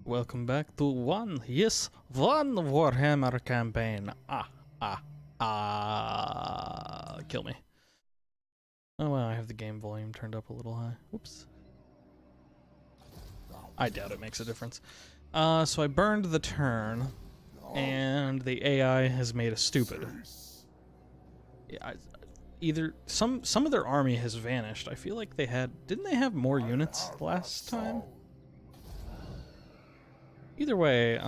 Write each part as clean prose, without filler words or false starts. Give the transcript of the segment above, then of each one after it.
Welcome back to one Warhammer campaign. Kill me. Oh wow, I have the game volume turned up a little high. Whoops. I doubt it makes a difference. So I burned the turn, and the AI has made us stupid. Yeah, either some of their army has vanished. I feel like didn't they have more units last time? Either way,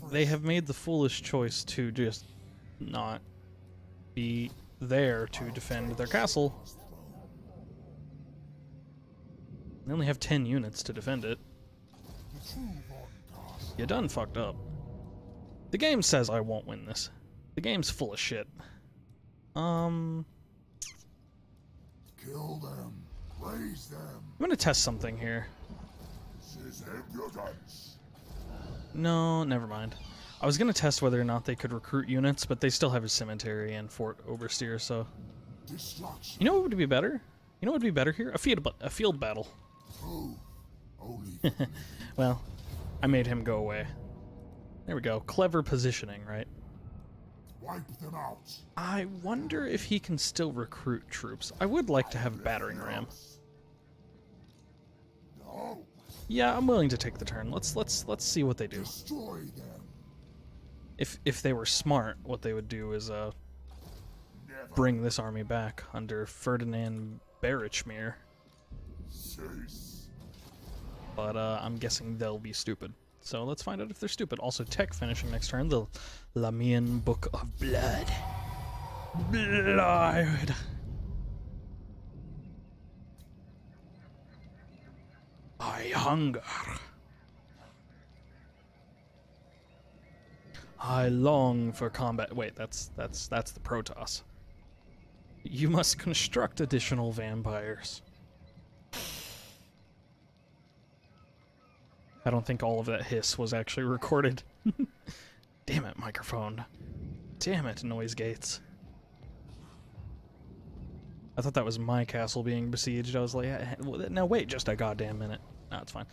they have made the foolish choice to just not be there to defend their castle. They only have 10 units to defend it. You done fucked up. The game says I won't win this. The game's full of shit. Kill them. Raise them. I'm gonna test something here. This is impudence. No, never mind. I was gonna test whether or not they could recruit units, but they still have a cemetery and Fort Oversteer, so... Destruction. You know what would be better? You know what would be better here? A field battle. Oh, only Well, I made him go away. There we go. Clever positioning, right? wipe them out. I wonder if he can still recruit troops. I would like to have a battering ram. No. Yeah, I'm willing to take the turn. Let's see what they do. Destroy them. If they were smart, what they would do is Never. bring this army back under Ferdinand Berichmere. Cease. But I'm guessing they'll be stupid. So let's find out if they're stupid. Also, tech finishing next turn, the Lamian Book of Blood. Blood. I hunger. I long for combat. Wait, that's the Protoss. You must construct additional vampires. I don't think all of that hiss was actually recorded. Damn it, microphone. Damn it, noise gates. I thought that was my castle being besieged. I was like, no, wait just a goddamn minute. No, it's fine.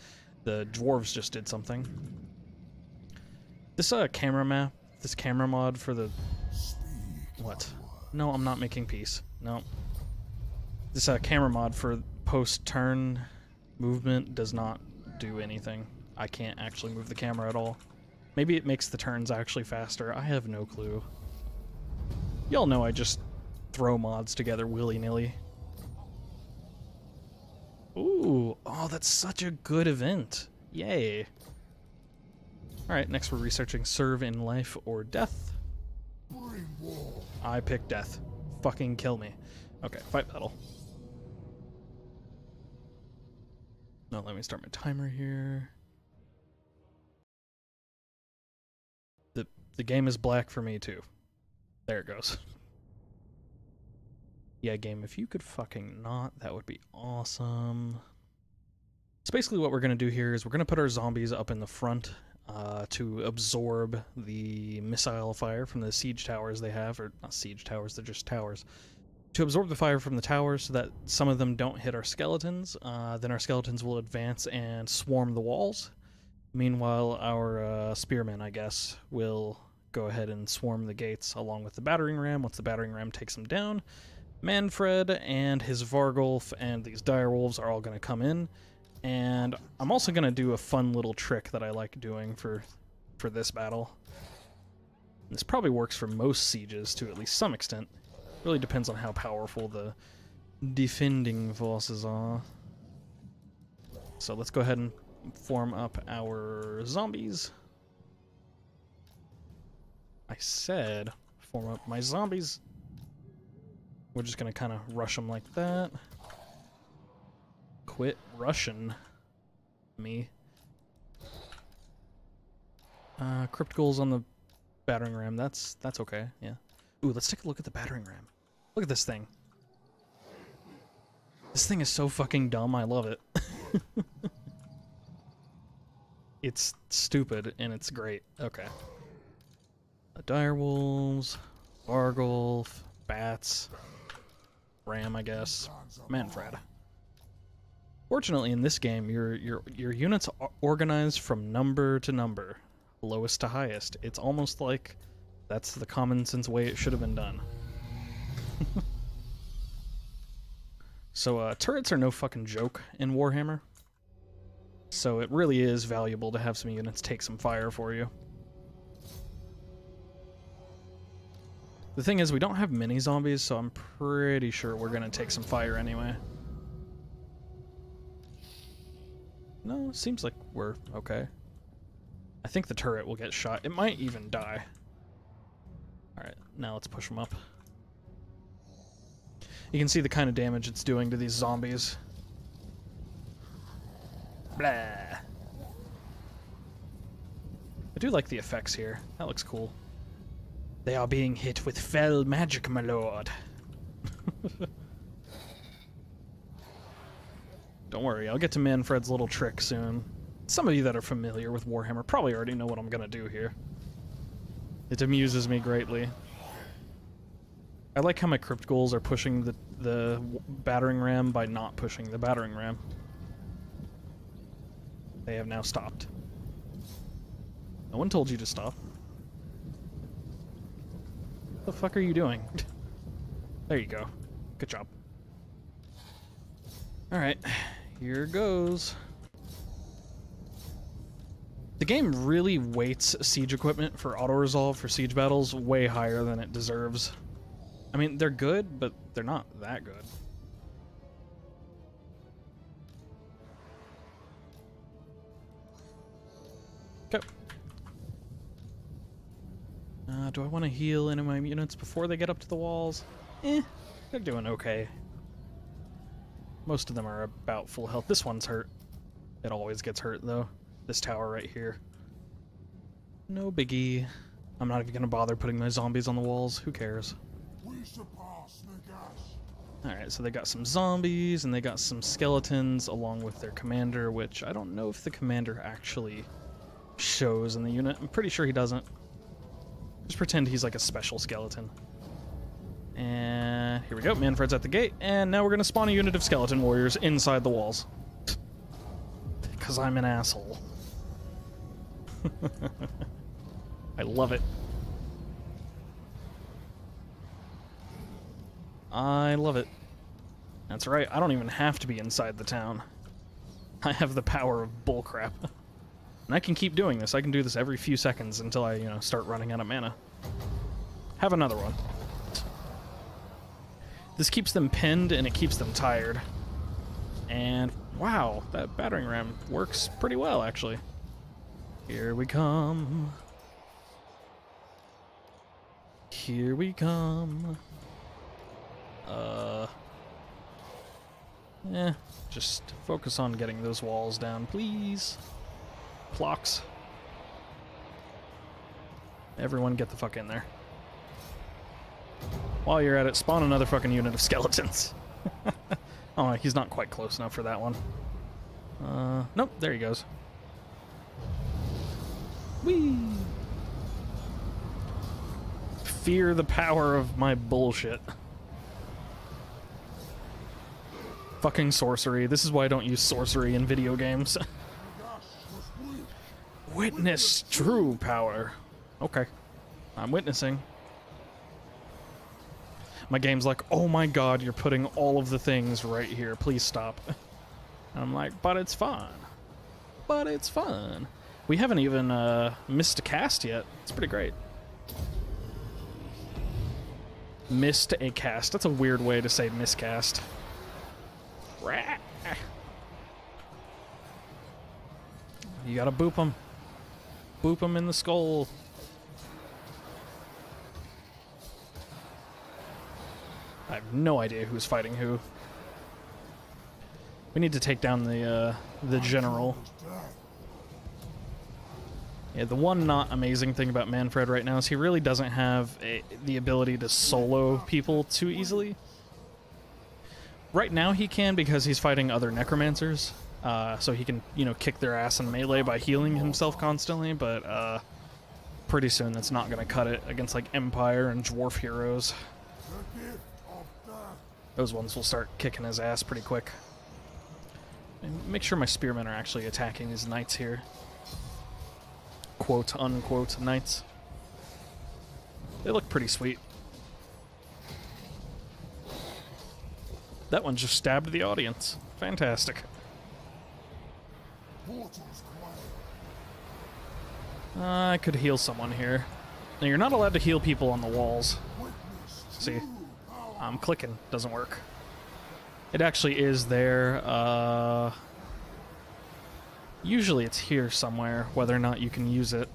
The dwarves just did something. This camera map, this camera mod for the... What? No, I'm not making peace. No. This camera mod for post-turn movement does not do anything. I can't actually move the camera at all. Maybe it makes the turns actually faster. I have no clue. Y'all know I just throw mods together willy-nilly. Ooh, oh, that's such a good event. Yay. Alright, next we're researching serve in life or death. Bring war. I pick death. Fucking kill me. Okay, fight battle. No, let me start my timer here. The game is black for me too. There it goes. Yeah, game, if you could fucking not, that would be awesome. So basically what we're going to do here is we're going to put our zombies up in the front to absorb the missile fire from the siege towers they have, or not siege towers, they're just towers. To absorb the fire from the towers so that some of them don't hit our skeletons, then our skeletons will advance and swarm the walls. Meanwhile, our spearmen, I guess, will go ahead and swarm the gates along with the battering ram. Once the battering ram takes them down, Manfred and his Vargulf and these direwolves are all going to come in. And I'm also going to do a fun little trick that I like doing for this battle. This probably works for most sieges to at least some extent. Really depends on how powerful the defending forces are. So let's go ahead and form up our zombies. I said form up my zombies. We're just gonna kind of rush them like that. Quit rushing me. Crypt goals on the battering ram. That's okay. Yeah. Ooh, let's take a look at the battering ram. Look at this thing. This thing is so fucking dumb. I love it. It's stupid and it's great. Okay. Direwolves, Vargulf, bats, ram, I guess, Manfred. Fortunately, in this game, your units are organized from number to number, lowest to highest. It's almost like that's the common sense way it should have been done. So turrets are no fucking joke in Warhammer. So it really is valuable to have some units take some fire for you. The thing is, we don't have many zombies, so I'm pretty sure we're gonna take some fire anyway. No, seems like we're okay. I think the turret will get shot. It might even die. Alright, now let's push them up. You can see the kind of damage it's doing to these zombies. Blah. I do like the effects here. That looks cool. They are being hit with fell magic, my lord. Don't worry, I'll get to Manfred's little trick soon. Some of you that are familiar with Warhammer probably already know what I'm gonna do here. It amuses me greatly. I like how my crypt ghouls are pushing the battering ram by not pushing the battering ram. They have now stopped. No one told you to stop. What the fuck are you doing? There you go. Good job. Alright, here goes. The game really weights siege equipment for auto-resolve for siege battles way higher than it deserves. I mean, they're good, but they're not that good. Okay. Do I want to heal any of my units before they get up to the walls? They're doing okay. Most of them are about full health. This one's hurt. It always gets hurt, though. This tower right here. No biggie. I'm not even going to bother putting my zombies on the walls. Who cares? Alright, so they got some zombies, and they got some skeletons, along with their commander, which I don't know if the commander actually shows in the unit. I'm pretty sure he doesn't. Just pretend he's like a special skeleton. And here we go, Manfred's at the gate, and now we're going to spawn a unit of skeleton warriors inside the walls. Because I'm an asshole. I love it. I love it. That's right, I don't even have to be inside the town. I have the power of bullcrap. And I can keep doing this. I can do this every few seconds until I, start running out of mana. Have another one. This keeps them pinned and it keeps them tired. And wow, that battering ram works pretty well, actually. Here we come. Here we come. Just focus on getting those walls down, please. Clocks. Everyone get the fuck in there. While you're at it, spawn another fucking unit of skeletons. Oh, he's not quite close enough for that one. Nope, there he goes. Whee! Fear the power of my bullshit. Fucking sorcery. This is why I don't use sorcery in video games. Witness true power. Okay. I'm witnessing. My game's like, oh my god, you're putting all of the things right here. Please stop. And I'm like, but it's fun. But it's fun. We haven't even missed a cast yet. It's pretty great. Missed a cast. That's a weird way to say miscast. You gotta boop him. Boop him in the skull. I have no idea who's fighting who. We need to take down the general. Yeah, the one not amazing thing about Manfred right now is he really doesn't have the ability to solo people too easily. Right now he can because he's fighting other necromancers, so he can, kick their ass in melee by healing himself constantly, but pretty soon that's not going to cut it against like Empire and Dwarf heroes. Those ones will start kicking his ass pretty quick. And make sure my spearmen are actually attacking these knights here. Quote unquote knights. They look pretty sweet. That one just stabbed the audience. Fantastic. I could heal someone here. Now, you're not allowed to heal people on the walls. See? I'm clicking. Doesn't work. It actually is there. Usually it's here somewhere, whether or not you can use it.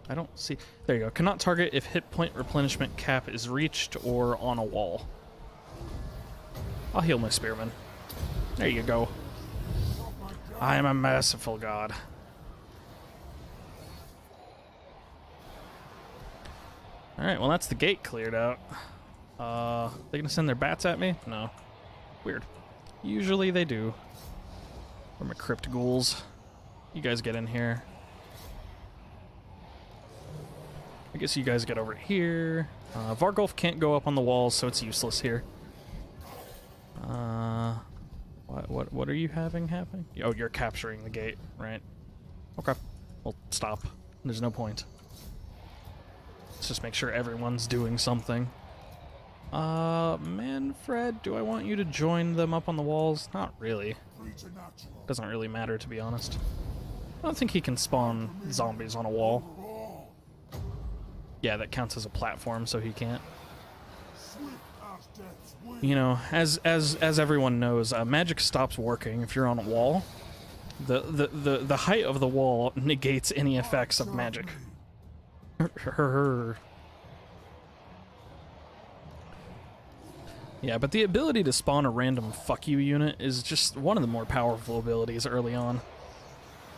I don't see... There you go. Cannot target if hit point replenishment cap is reached or on a wall. I'll heal my spearman. There you go. I am a merciful god. Alright, well that's the gate cleared out. They gonna send their bats at me? No. Weird. Usually they do. Or my crypt ghouls. You guys get in here. I guess you guys get over here. Vargulf can't go up on the walls, so it's useless here. What are you having happening? Oh, you're capturing the gate, right? Okay. Well, stop. There's no point. Let's just make sure everyone's doing something. Manfred, do I want you to join them up on the walls? Not really. Doesn't really matter, to be honest. I don't think he can spawn zombies on a wall. Yeah, that counts as a platform, so he can't. You know, as everyone knows, magic stops working if you're on a wall. The height of the wall negates any effects of magic. Yeah, but the ability to spawn a random fuck you unit is just one of the more powerful abilities early on.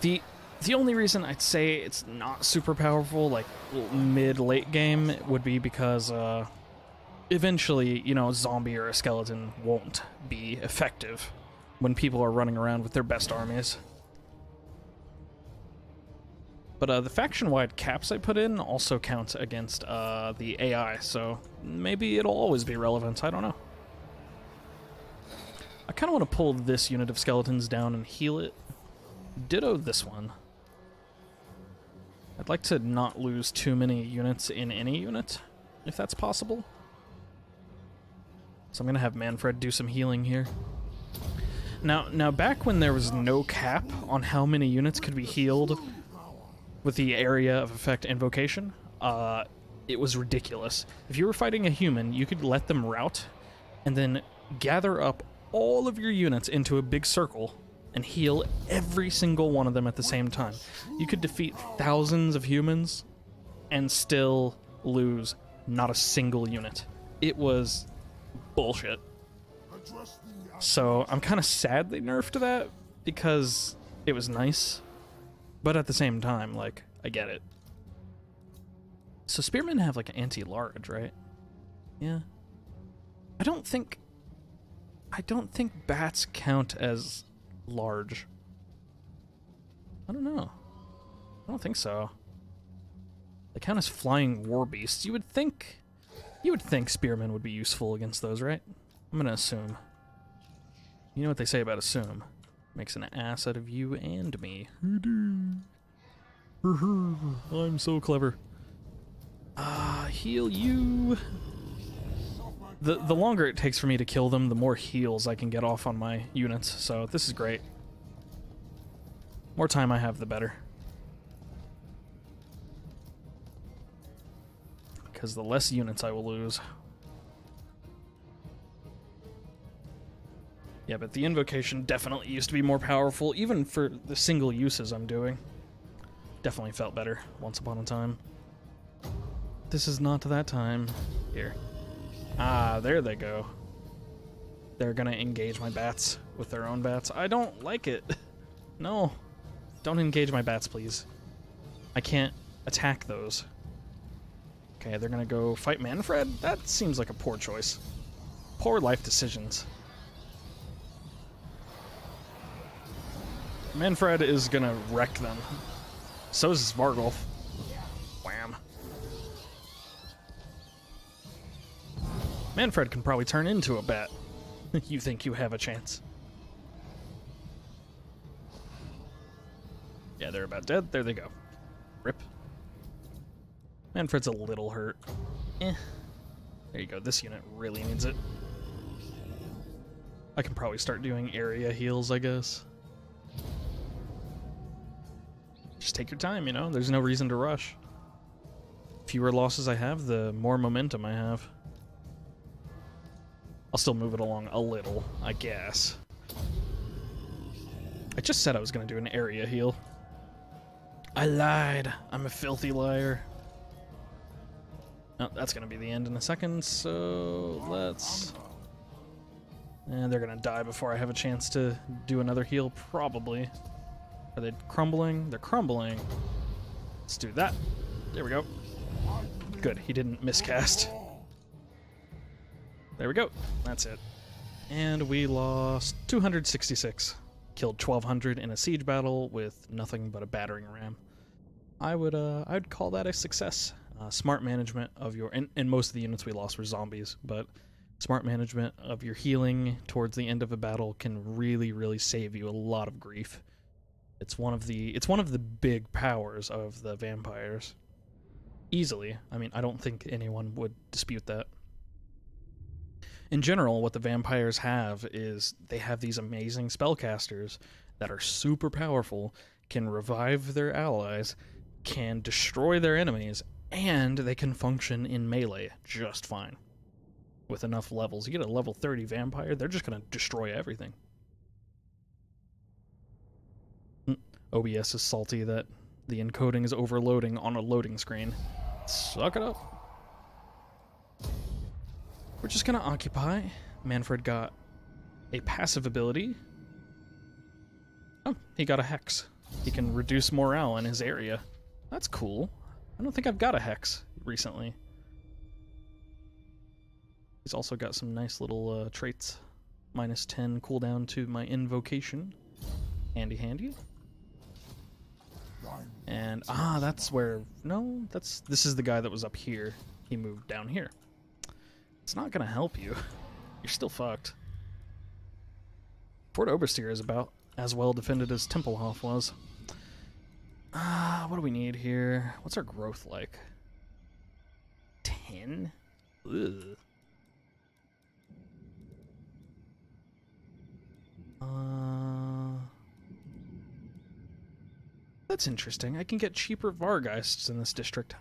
The only reason I'd say it's not super powerful, like mid-late game, would be because eventually, you know, a zombie or a skeleton won't be effective when people are running around with their best armies. But the faction-wide caps I put in also count against the AI, so maybe it'll always be relevant, I don't know. I kind of want to pull this unit of skeletons down and heal it. Ditto this one. I'd like to not lose too many units in any unit, if that's possible. So I'm going to have Manfred do some healing here. Now, back when there was no cap on how many units could be healed with the area of effect invocation, it was ridiculous. If you were fighting a human, you could let them rout and then gather up all of your units into a big circle and heal every single one of them at the same time. You could defeat thousands of humans and still lose not a single unit. It was bullshit. So I'm kind of sad they nerfed that because it was nice, but at the same time, like, I get it. So spearmen have like an anti-large, right? Yeah. I don't think bats count as large. I don't know. I don't think so. They count as flying war beasts. You would think spearmen would be useful against those, right? I'm gonna assume. You know what they say about assume. Makes an ass out of you and me. I'm so clever. Heal you. The longer it takes for me to kill them, the more heals I can get off on my units, so this is great. More time I have, the better. Because the less units I will lose. Yeah, but the invocation definitely used to be more powerful, even for the single uses I'm doing. Definitely felt better once upon a time. This is not that time. Here. Ah, there they go. They're gonna engage my bats with their own bats. I don't like it. No. Don't engage my bats, please. I can't attack those. Okay, they're gonna go fight Manfred? That seems like a poor choice. Poor life decisions. Manfred is gonna wreck them. So is Vargulf. Wham. Manfred can probably turn into a bat. You think you have a chance. Yeah, they're about dead. There they go. Rip. Manfred's a little hurt. Eh. There you go. This unit really needs it. I can probably start doing area heals, I guess. Just take your time, you know? There's no reason to rush. Fewer losses I have, the more momentum I have. I'll still move it along a little, I guess. I just said I was going to do an area heal. I lied. I'm a filthy liar. Oh, that's going to be the end in a second, so let's... And they're going to die before I have a chance to do another heal, probably. Are they crumbling? They're crumbling. Let's do that. There we go. Good, he didn't miscast. There we go. That's it. And we lost 266. Killed 1,200 in a siege battle with nothing but a battering ram. I'd call that a success. Smart management of your... And most of the units we lost were zombies, but smart management of your healing towards the end of a battle can really, really save you a lot of grief. It's one of the big powers of the vampires. Easily. I mean, I don't think anyone would dispute that. In general, what the vampires have is they have these amazing spellcasters that are super powerful, can revive their allies, can destroy their enemies, and they can function in melee just fine. With enough levels. You get a level 30 vampire, they're just going to destroy everything. OBS is salty that the encoding is overloading on a loading screen. Suck it up. We're just going to occupy. Manfred got a passive ability. Oh, he got a hex. He can reduce morale in his area. That's cool. I don't think I've got a hex recently. He's also got some nice little traits. Minus 10 cooldown to my Invocation. Handy, handy. And, that's where... No, this is the guy that was up here. He moved down here. It's not gonna help you. You're still fucked. Fort Oberstyr is about as well defended as Tempelhof was. What do we need here? What's our growth like? 10? Ugh. That's interesting. I can get cheaper Vargeists in this district.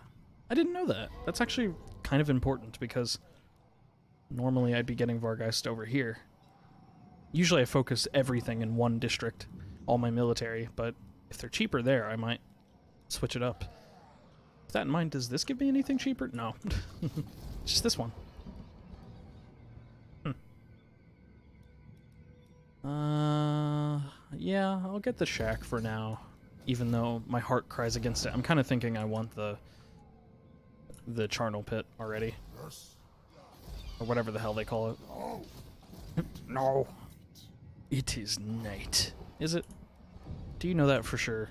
I didn't know that. That's actually kind of important because normally I'd be getting Vargeist over here. Usually I focus everything in one district, all my military, but if they're cheaper there, I might switch it up. With that in mind, does this give me anything cheaper? No. Just this one. Yeah, I'll get the shack for now, even though my heart cries against it. I'm kind of thinking I want the charnel pit already. Yes. Or whatever the hell they call it. No. No. It is night. Is it? Do you know that for sure?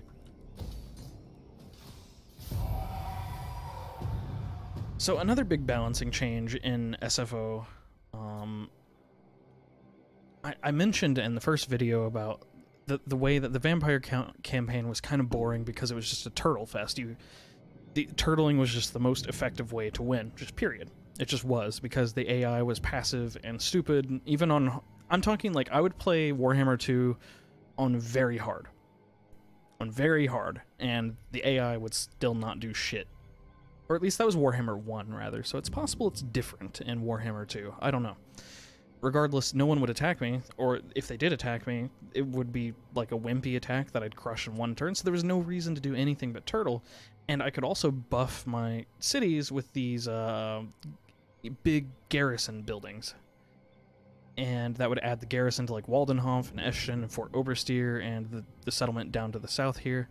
So another big balancing change in SFO. I mentioned in the first video about the way that the vampire campaign was kind of boring because it was just a turtle fest. The turtling was just the most effective way to win, just period. It just was, because the AI was passive and stupid. Even on, I'm talking like I would play Warhammer 2 on very hard. And the AI would still not do shit. Or at least that was Warhammer 1, rather. So it's possible it's different in Warhammer 2. I don't know. Regardless, no one would attack me, or if they did attack me, it would be like a wimpy attack that I'd crush in one turn, so there was no reason to do anything but turtle. And I could also buff my cities with these big garrison buildings. And that would add the garrison to like Waldenhof and Eschen and Fort Oberstyr and the settlement down to the south here.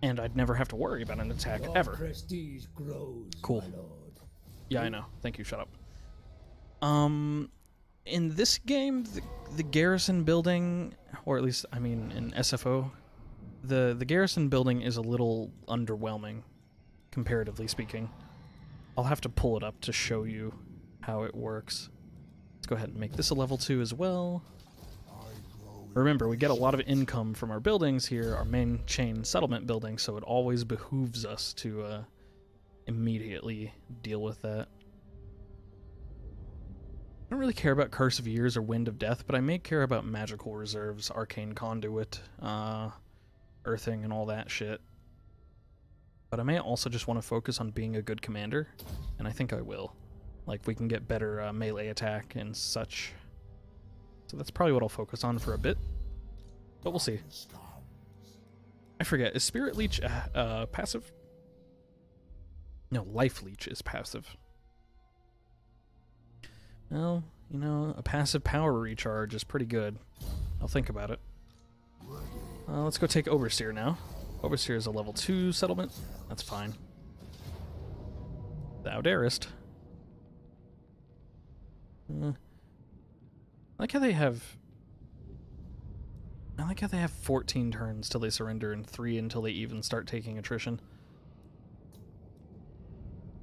And I'd never have to worry about an attack ever. Prestige grows, cool. my lord. Yeah, I know. Thank you, shut up. In this game, the garrison building, or at least, I mean, in SFO, the garrison building is a little underwhelming, comparatively speaking. I'll have to pull it up to show you how it works. Let's go ahead and make this a level 2 as well. Remember, we get a lot of income from our buildings here, our main chain settlement building, so it always behooves us to immediately deal with that. I don't really care about Curse of Years or Wind of Death, but I may care about magical reserves, Arcane Conduit, Earthing, and all that shit. But I may also just want to focus on being a good commander, and I think I will. Like, we can get better melee attack and such. So that's probably what I'll focus on for a bit. But we'll see. I forget, is Spirit Leech passive? No, Life Leech is passive. Well, you know, a passive power recharge is pretty good. I'll think about it. Let's go take Overseer now. Overseer is a level 2 settlement. That's fine. Thou darest. I like how they have 14 turns till they surrender and 3 until they even start taking attrition.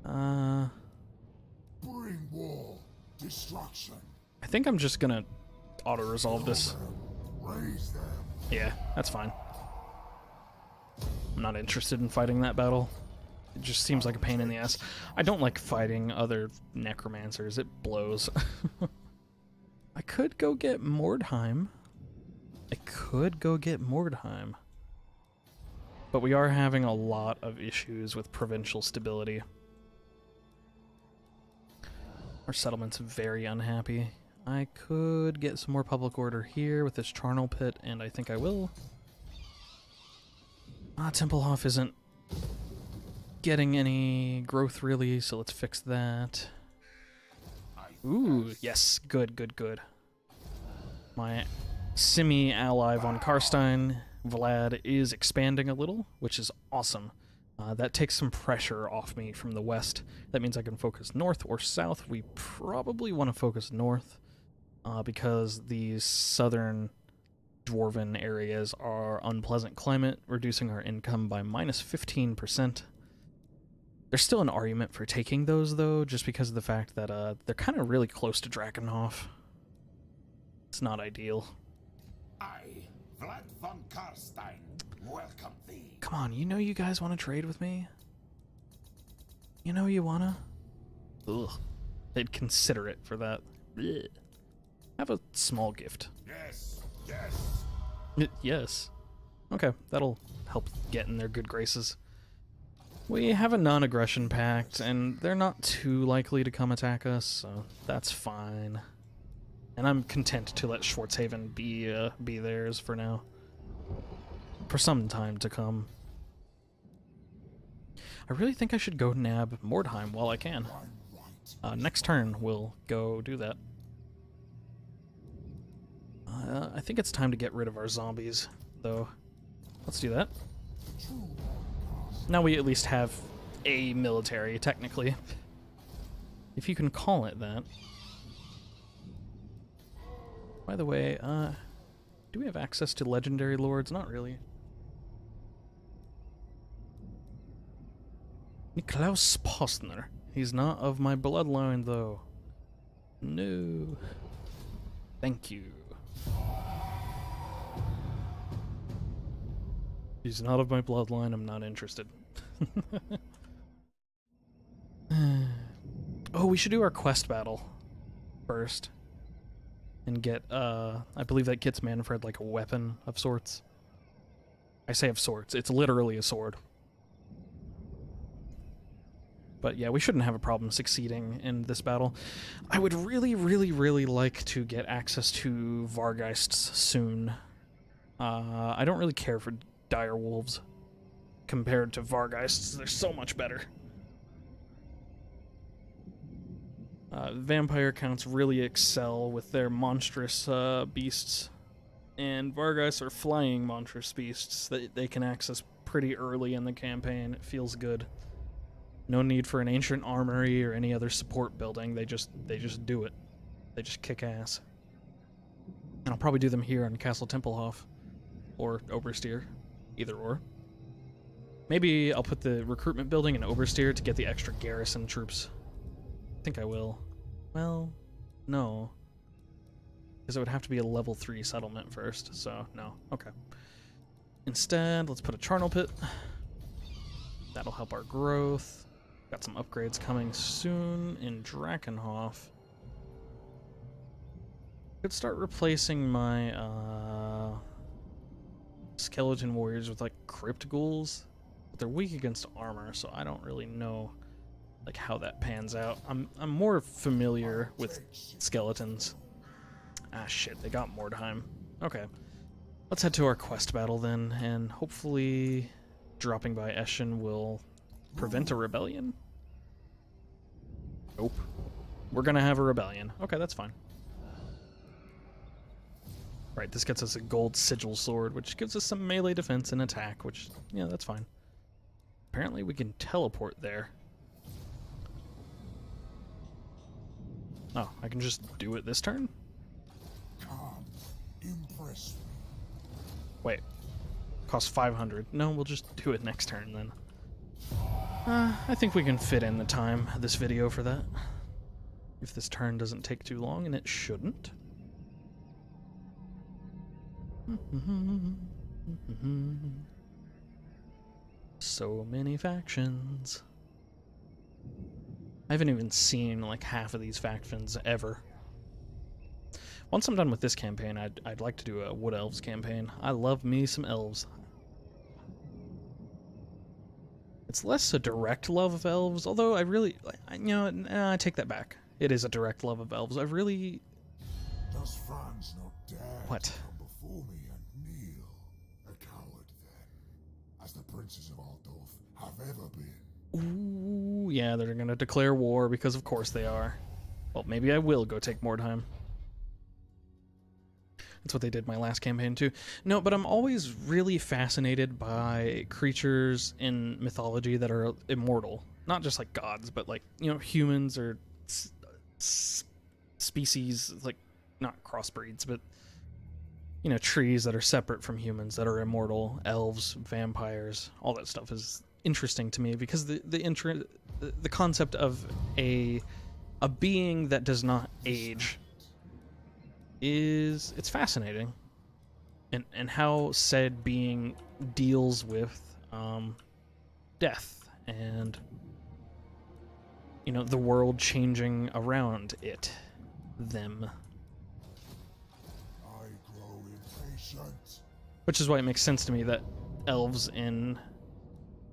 Bring war, destruction. I think I'm just gonna auto-resolve this. Raise them. Yeah, that's fine. I'm not interested in fighting that battle. It just seems like a pain in the ass. I don't like fighting other necromancers. It blows. I could go get Mordheim. But we are having a lot of issues with provincial stability. Our settlement's very unhappy. I could get some more public order here with this charnel pit, and I think I will. Tempelhof isn't getting any growth really, so let's fix that. Ooh, yes, good. My semi-ally von Karstein, Vlad, is expanding a little, which is awesome. That takes some pressure off me from the west. That means I can focus north or south. We probably want to focus north, because these southern dwarven areas are unpleasant climate, reducing our income by minus 15%. There's still an argument for taking those, though, just because of the fact that they're kind of really close to Drakenhof. It's not ideal. I, Vlad von Karstein, welcome thee. Come on, you know you guys want to trade with me? You know you wanna? Ugh. They'd consider it for that. Blech. Have a small gift. Yes. Yes. Okay, that'll help get in their good graces. We have a non-aggression pact, and they're not too likely to come attack us, so that's fine. And I'm content to let Schwarzhaven be theirs for now. For some time to come. I really think I should go nab Mordheim while I can. Next turn, we'll go do that. I think it's time to get rid of our zombies, though. Let's do that. Now we at least have a military, technically. If you can call it that. By the way, do we have access to legendary lords? Not really. Niklaus Postner. He's not of my bloodline, though. No. Thank you. He's not of my bloodline, I'm not interested. Oh, we should do our quest battle first. And get, I believe that gets Manfred like a weapon of sorts. I say of sorts, it's literally a sword. But yeah, we shouldn't have a problem succeeding in this battle. I would really like to get access to Vargeists soon. I don't really care for dire wolves compared to Vargeists. They're so much better. Vampire counts really excel with their monstrous beasts, and Vargeists are flying monstrous beasts that they can access pretty early in the campaign. It feels good. No need for an ancient armory or any other support building. They just do it. They just kick ass. And I'll probably do them here on Castle Tempelhof or Oberstier, either or. Maybe I'll put the recruitment building in Oberstier to get the extra garrison troops. I think I will. Well, no. Because it would have to be a level 3 settlement first, so no. Okay. Instead, let's put a charnel pit. That'll help our growth. Got some upgrades coming soon in Drakenhof. Could start replacing my skeleton warriors with like crypt ghouls, but they're weak against armor, so I don't really know like how that pans out. I'm more familiar with skeletons. Ah shit, they got Mordheim. Okay. Let's head to our quest battle then, and hopefully dropping by Eshin will prevent a rebellion? Nope. We're gonna have a rebellion. Okay, that's fine. Right, this gets us a gold sigil sword, which gives us some melee defense and attack, which, yeah, that's fine. Apparently we can teleport there. Oh, I can just do it this turn? Come, impress me. Wait. Costs 500. No, we'll just do it next turn then. I think we can fit in the time of this video for that. If this turn doesn't take too long, and it shouldn't. So many factions. I haven't even seen like half of these factions ever. Once I'm done with this campaign, I'd like to do a Wood Elves campaign. I love me some elves. It's less a direct love of elves, although I really, I take that back. It is a direct love of elves. I really... Does Franz not dare What? to come before me and kneel? A coward, then, as the princes of Altdorf have ever been. Ooh, yeah, they're gonna declare war, because of course they are. Well, maybe I will go take Mordheim. That's what they did my last campaign too. No, but I'm always really fascinated by creatures in mythology that are immortal. Not just like gods, but like, humans or species, like, not crossbreeds, but, trees that are separate from humans that are immortal, elves, vampires, all that stuff is interesting to me because the concept of a being that does not age it's fascinating, and how said being deals with death and the world changing around them. I grow impatient. Which is why it makes sense to me that elves in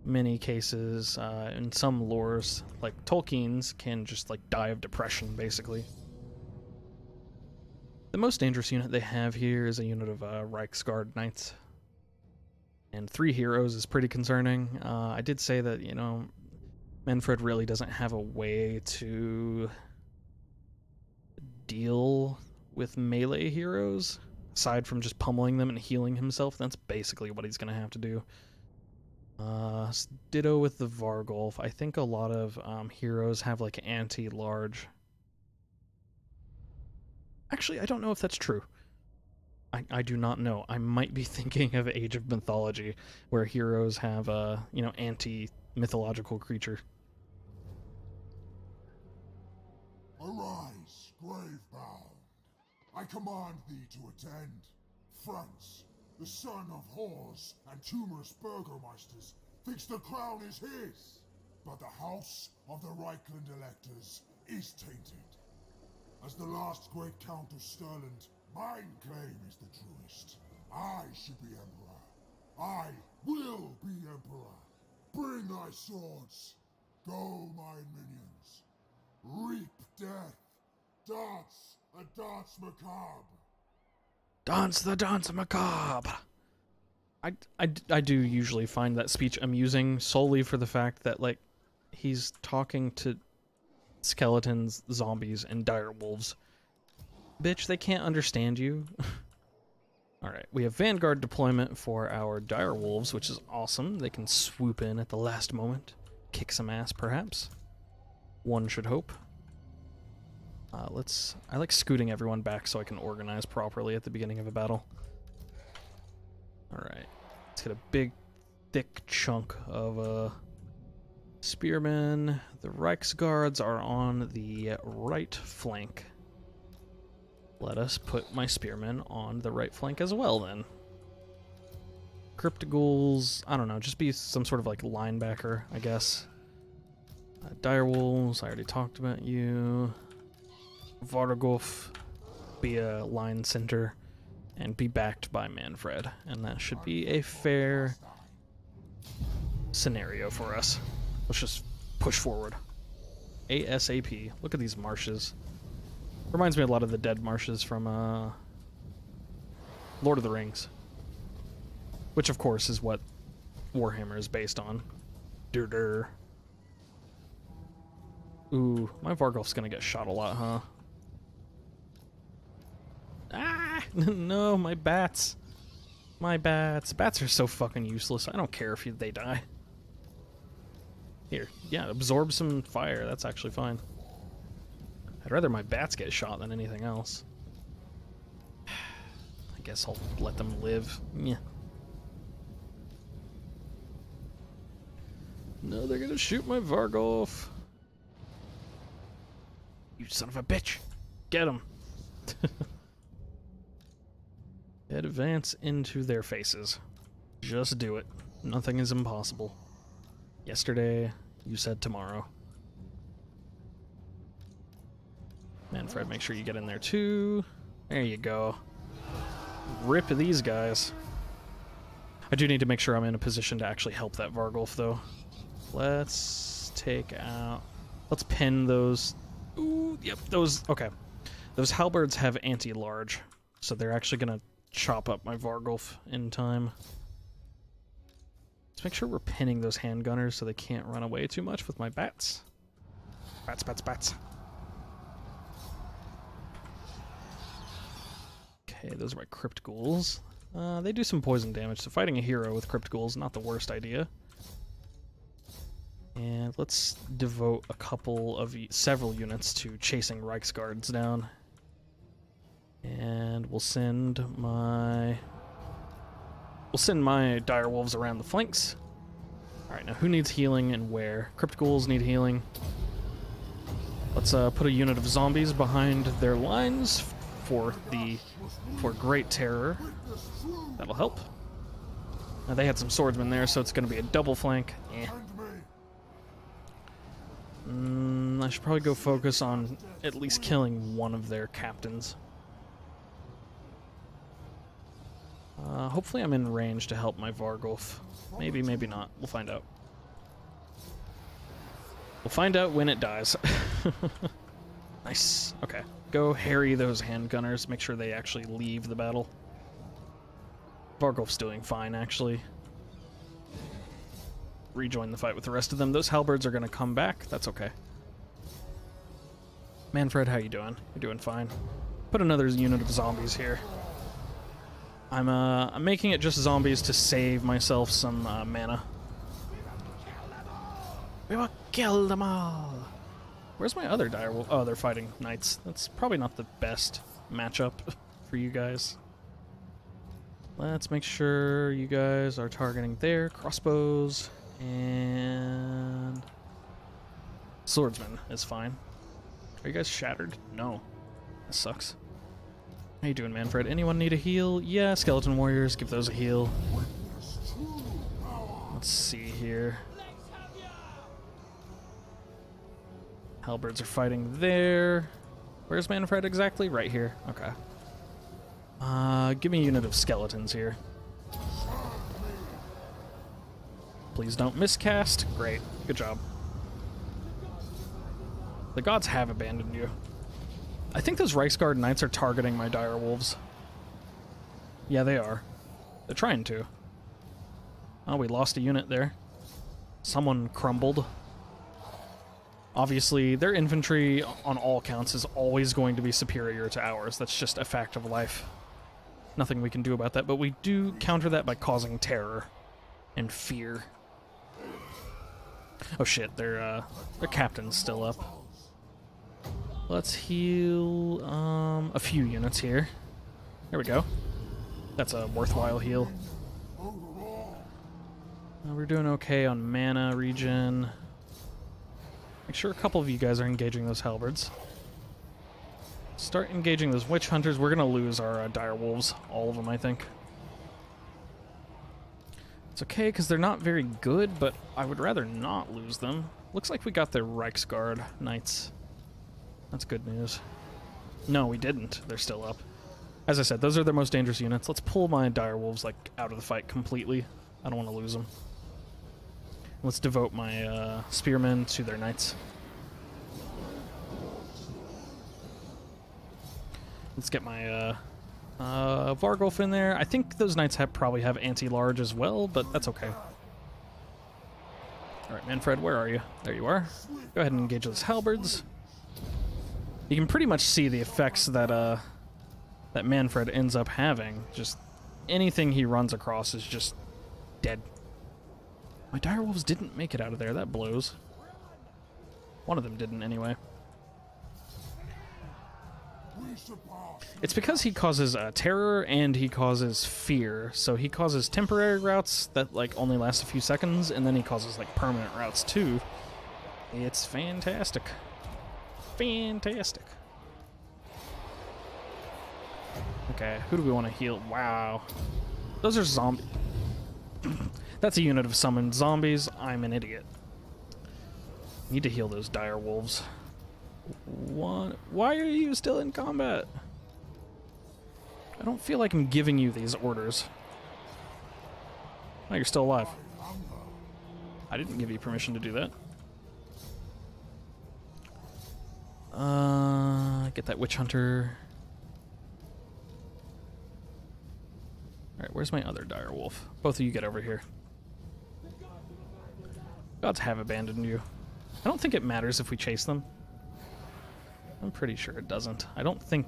many cases, in some lores, like Tolkien's, can just like die of depression basically. The most dangerous unit they have here is a unit of Reiksguard Knights. And 3 heroes is pretty concerning. I did say that, Manfred really doesn't have a way to deal with melee heroes. Aside from just pummeling them and healing himself, that's basically what he's going to have to do. Ditto with the Vargolf. I think a lot of heroes have like anti-large. Actually, I don't know if that's true. I do not know. I might be thinking of Age of Mythology, where heroes have a, anti-mythological creature. Arise, grave-bound. I command thee to attend. Franz, the son of whores and tumorous burgomeisters, thinks the crown is his. But the house of the Reichland electors is tainted. As the last great Count of Stirland, mine claim is the truest. I should be Emperor. I will be Emperor. Bring thy swords. Go, mine minions. Reap death. Dance a dance macabre. Dance the dance macabre. I do usually find that speech amusing solely for the fact that, like, he's talking to skeletons, zombies, and direwolves. Bitch, they can't understand you. Alright, we have Vanguard deployment for our direwolves, which is awesome. They can swoop in at the last moment. Kick some ass, perhaps. One should hope. I like scooting everyone back so I can organize properly at the beginning of a battle. Alright, let's get a big, thick chunk of, spearmen. The Reichsguards are on the right flank. Let us put my spearmen on the right flank as well, then. Cryptoghouls, I don't know, just be some sort of like linebacker, I guess. Direwolves, I already talked about you. Vargolf, be a line center, and be backed by Manfred. And that should be a fair scenario for us. Let's just push forward. ASAP. Look at these marshes. Reminds me a lot of the dead marshes from Lord of the Rings. Which, of course, is what Warhammer is based on. Durr. Ooh, my Vargolf's gonna get shot a lot, huh? Ah! No, my bats. My bats. Bats are so fucking useless. I don't care if they die. Here, yeah, absorb some fire. That's actually fine. I'd rather my bats get shot than anything else. I guess I'll let them live. Yeah. No, they're gonna shoot my Vargolf. You son of a bitch. Get him. Advance into their faces. Just do it. Nothing is impossible. Yesterday, you said tomorrow. Manfred, make sure you get in there too. There you go. Rip these guys. I do need to make sure I'm in a position to actually help that Vargolf, though. Let's take out... Let's pin those... Ooh, yep, those... Okay. Those halberds have anti-large, so they're actually going to chop up my Vargolf in time. Let's make sure we're pinning those handgunners so they can't run away too much with my bats. Bats, bats, bats. Okay, those are my Crypt Ghouls. They do some poison damage, so fighting a hero with Crypt Ghouls is not the worst idea. And let's devote several units to chasing Reichsguards down. And we'll send my direwolves around the flanks. Alright, now who needs healing and where? Crypt Ghouls need healing. Let's put a unit of zombies behind their lines for great terror. That'll help. Now they had some swordsmen there, so it's going to be a double flank. Eh. I should probably go focus on at least killing one of their captains. Hopefully I'm in range to help my Vargolf. Maybe, maybe not. We'll find out. We'll find out when it dies. Nice. Okay. Go harry those handgunners. Make sure they actually leave the battle. Vargolf's doing fine, actually. Rejoin the fight with the rest of them. Those halberds are going to come back. That's okay. Manfred, how you doing? You're doing fine. Put another unit of zombies here. I'm making it just zombies to save myself some mana. We will kill them all. Where's my other direwolf? Oh, they're fighting knights. That's probably not the best matchup for you guys. Let's make sure you guys are targeting their crossbows. And swordsman is fine. Are you guys shattered? No. That sucks. How you doing, Manfred? Anyone need a heal? Yeah, skeleton warriors, give those a heal. Let's see here. Halberds are fighting there. Where's Manfred exactly? Right here. Okay. Give me a unit of skeletons here. Please don't miscast. Great. Good job. The gods have abandoned you. I think those Reichsguard Knights are targeting my direwolves. Yeah, they are. They're trying to. Oh, we lost a unit there. Someone crumbled. Obviously, their infantry on all counts is always going to be superior to ours. That's just a fact of life. Nothing we can do about that, but we do counter that by causing terror and fear. Oh shit, their captain's still up. Let's heal a few units here. There we go. That's a worthwhile heal. We're doing okay on mana regen. Make sure a couple of you guys are engaging those halberds. start engaging those witch hunters. We're gonna lose our dire wolves, all of them, I think. It's okay because they're not very good, but I would rather not lose them. Looks like we got their Reichsguard knights. That's good news. No, we didn't. They're still up. As I said, those are their most dangerous units. Let's pull my dire wolves like out of the fight completely. I don't want to lose them. Let's devote my spearmen to their knights. Let's get my Vargolf in there. I think those knights probably have anti-large as well, but that's okay. Alright, Manfred, where are you? There you are. Go ahead and engage those halberds. You can pretty much see the effects that that Manfred ends up having. Just anything he runs across is just dead. My direwolves didn't make it out of there. That blows. One of them didn't anyway. It's because he causes terror and he causes fear. So he causes temporary routes that like only last a few seconds, and then he causes like permanent routes too. It's fantastic. Fantastic. Okay, who do we want to heal? Wow. Those are zombies. That's a unit of summoned zombies. I'm an idiot. Need to heal those dire wolves. What? Why are you still in combat? I don't feel like I'm giving you these orders. Oh, you're still alive. I didn't give you permission to do that. Get that witch hunter. Alright, where's my other dire wolf? Both of you get over here. Gods have abandoned you. I don't think it matters if we chase them. I'm pretty sure it doesn't. I don't think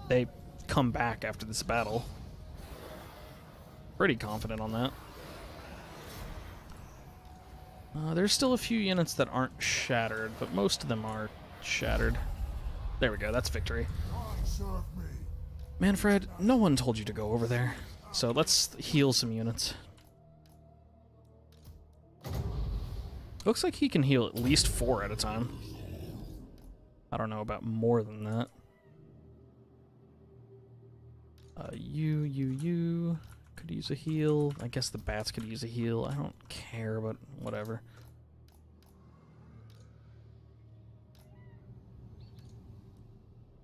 they come back after this battle. Pretty confident on that. There's still a few units that aren't shattered, but most of them are shattered. There we go, that's victory. Manfred, no one told you to go over there. So let's heal some units. Looks like he can heal at least 4 at a time. I don't know about more than that. You could use a heal. I guess the bats could use a heal. I don't care, but whatever.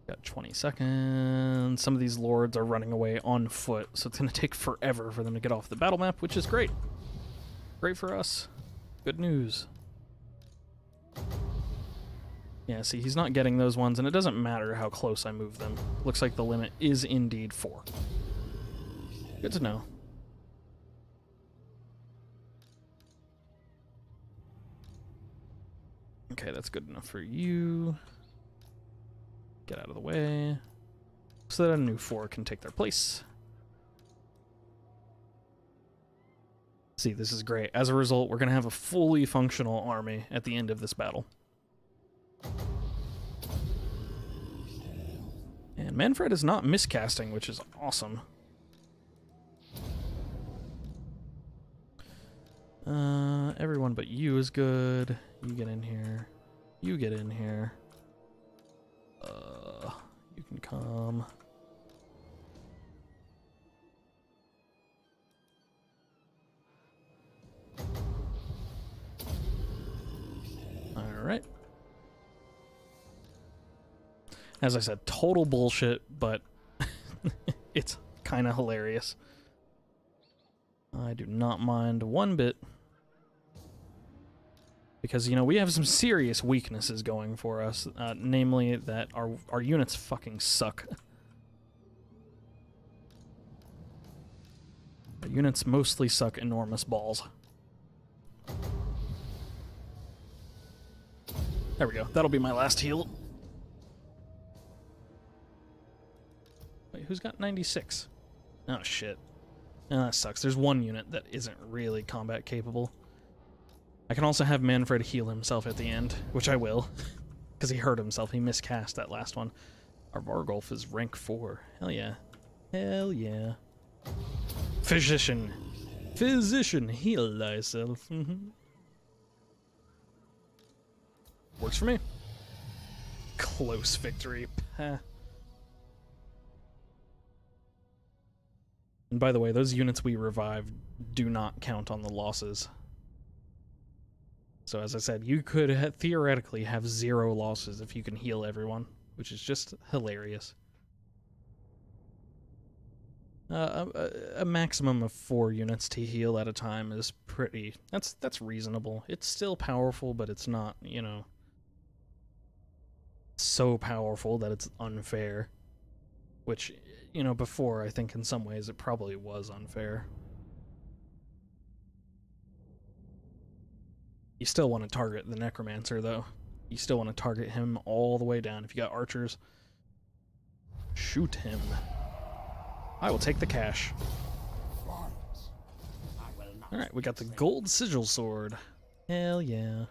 Got 20 seconds. Some of these lords are running away on foot, so it's going to take forever for them to get off the battle map, which is great. Great for us. Good news. Yeah, see, he's not getting those ones, and it doesn't matter how close I move them. Looks like the limit is indeed 4. Good to know. Okay, that's good enough for you. Get out of the way, so that a new 4 can take their place. See, this is great. As a result, we're going to have a fully functional army at the end of this battle. And Manfred is not miscasting, which is awesome. Everyone but you is good. You get in here. You get in here. You can come. Alright. As I said, total bullshit, but it's kind of hilarious. I do not mind one bit. Because, you know, we have some serious weaknesses going for us. Namely that our units fucking suck. Our units mostly suck enormous balls. There we go. That'll be my last heal. Wait, who's got 96? Oh, shit. Oh, that sucks. There's one unit that isn't really combat capable. I can also have Manfred heal himself at the end, which I will, because he hurt himself. He miscast that last one. Our Vargolf is rank 4. Hell yeah. Hell yeah. Physician. Physician, heal thyself. Works for me. Close victory. And by the way, those units we revive do not count on the losses. So as I said, you could theoretically have 0 losses if you can heal everyone, which is just hilarious. A maximum of 4 units to heal at a time is pretty... That's reasonable. It's still powerful, but it's not, you know, so powerful that it's unfair. Which, you know, before, I think in some ways it probably was unfair. You still want to target the Necromancer, though. You still want to target him all the way down. If you got archers, shoot him. I will take the cash. Alright, we got the gold sigil sword. Hell yeah.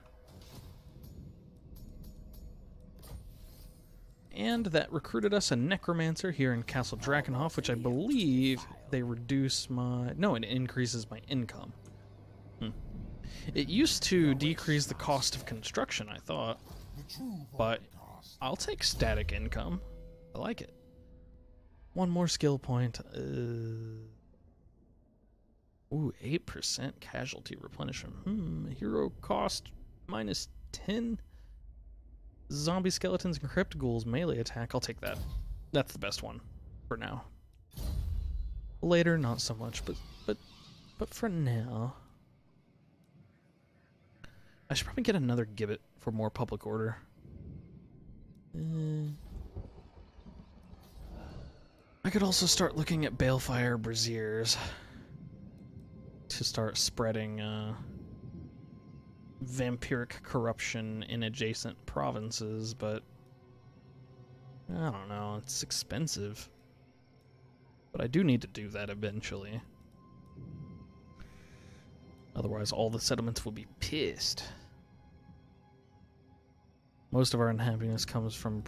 And that recruited us a Necromancer here in Castle Drakenhof, which I believe they reduce my... No, it increases my income. It used to decrease the cost of construction, I thought. But I'll take static income. I like it. One more skill point. Ooh, 8% casualty replenishment. Hero cost minus 10. Zombie skeletons and crypt ghouls melee attack. I'll take that. That's the best one for now. Later, not so much, but for now. I should probably get another gibbet for more public order. I could also start looking at Balefire Braziers to start spreading vampiric corruption in adjacent provinces, but I don't know, it's expensive. But I do need to do that eventually. Otherwise, all the settlements will be pissed. Most of our unhappiness comes from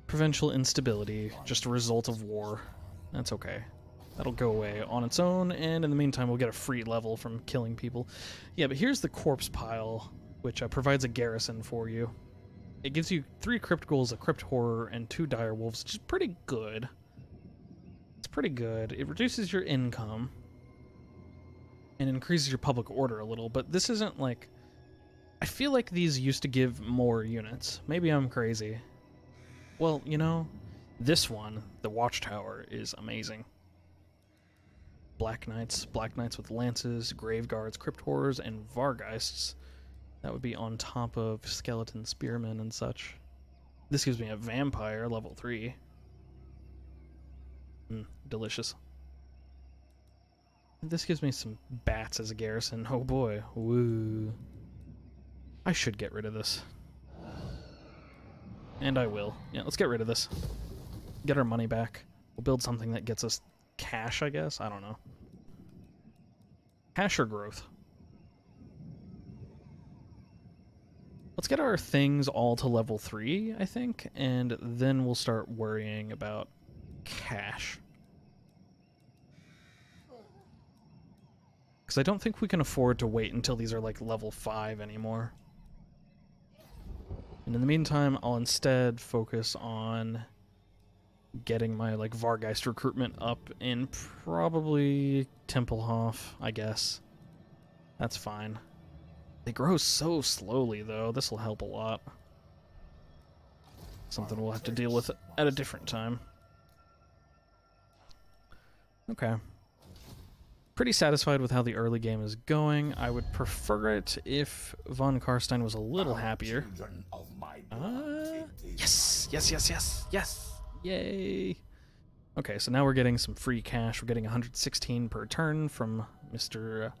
provincial instability, just a result of war. That's okay. That'll go away on its own, and in the meantime, we'll get a free level from killing people. Yeah, but here's the corpse pile, which provides a garrison for you. It gives you 3 crypt ghouls, a crypt horror, and 2 dire wolves, which is pretty good. It's pretty good. It reduces your income and increases your public order a little, but this isn't like... I feel like these used to give more units. Maybe I'm crazy. Well, you know, this one, the Watchtower, is amazing. Black Knights with lances, grave guards, crypt horrors, and Vargeists. That would be on top of skeleton spearmen and such. This gives me a vampire, level 3. Delicious. This gives me some bats as a garrison. Oh boy. Woo. I should get rid of this. And I will. Yeah, let's get rid of this. Get our money back. We'll build something that gets us cash, I guess? I don't know. Cash or growth? Let's get our things all to level 3, I think, and then we'll start worrying about cash. Because I don't think we can afford to wait until these are like level 5 anymore. And in the meantime, I'll instead focus on getting my like Vargeist recruitment up in probably Tempelhof, I guess. That's fine. They grow so slowly though, this will help a lot. Something we'll have to deal with at a different time. Okay. Pretty satisfied with how the early game is going. I would prefer it if Von Karstein was a little happier. Yes! Yes, yes, yes, yes! Yay! Okay, so now we're getting some free cash. We're getting 116 per turn from Mr.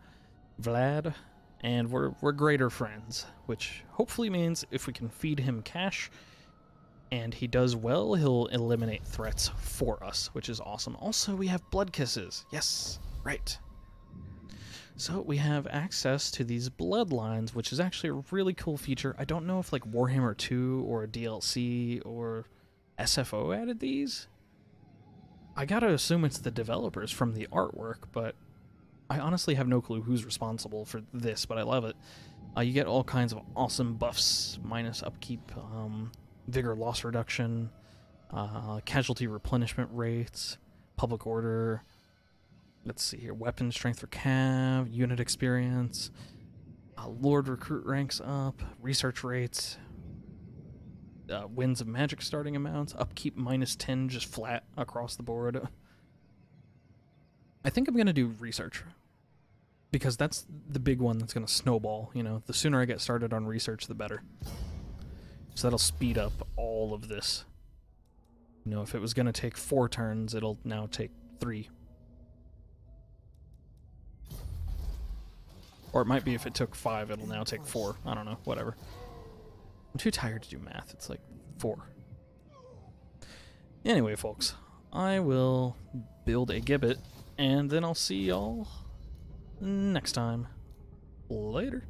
Vlad, and we're greater friends, which hopefully means if we can feed him cash and he does well, he'll eliminate threats for us, which is awesome. Also, we have blood kisses. Yes, right. So we have access to these bloodlines, which is actually a really cool feature. I don't know if like Warhammer 2 or a DLC or SFO added these. I gotta assume it's the developers from the artwork, but I honestly have no clue who's responsible for this, but I love it. You get all kinds of awesome buffs, minus upkeep, vigor loss reduction, Casualty replenishment rates, public order. Let's see here. Weapon strength for Cav, unit experience, Lord recruit ranks up, research rates, winds of magic starting amounts, upkeep -10 just flat across the board. I think I'm going to do research, because that's the big one that's going to snowball. You know, the sooner I get started on research, the better. So that'll speed up all of this. You know, if it was going to take 4 turns, it'll now take 3. Or it might be if it took 5, it'll now take 4. I don't know, whatever. I'm too tired to do math. It's like 4. Anyway, folks, I will build a gibbet, and then I'll see y'all next time. Later.